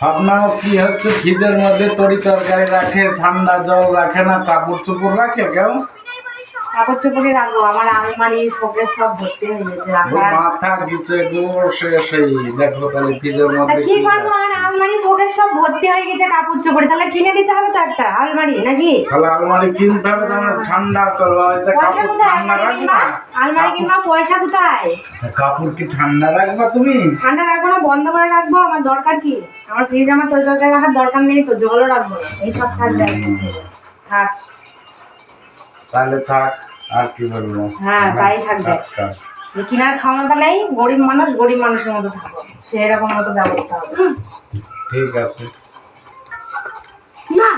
ভাবনা কি হচ্ছে, ফ্রিজের মধ্যে তরি তরকারি রাখে, ঠান্ডা জল রাখে না, কাপড় চোপড় রাখে কেউ? কাপড় চোপড়ই রাখবো, আমার আলমারি শোকেস সব ভর্তি হয়ে গেছে। মাথা গিচে গোবর শেষ এই দেখো তাহলে ফ্রিজের মধ্যে কি করবো? আমার আলমারি শোকেস সব ভর্তি হয়ে গেছে কাপড় চোপড়ে, তাহলে কিনে দিতে হবে তো একটা আলমারি নাকি? তাহলে আলমারি কিনতে হবে, তোমার ঠান্ডা করবো। পয়সা কোথায়? আলমারি কিনবা পয়সা কোথায়? কাপড় কি ঠান্ডা রাখবা তুমি? ঠান্ডা রাখবো না, বন্ধ করে রাখবো। আমার দরকার কি? আমার ফ্রিজ আমার তরি তরকারি রাখার দরকার নেই তো, জলও রাখবো না, এইসব থাকবে। থাক তাহলে থাক, আর কি বলবো। হ্যাঁ তাই থাকবে। কিনার খাওয়ানোটা নেই, গরিব মানুষ গরিব মানুষের মতো থাকবো, সেরকম মতো ব্যবস্থা হবে। ঠিক আছে না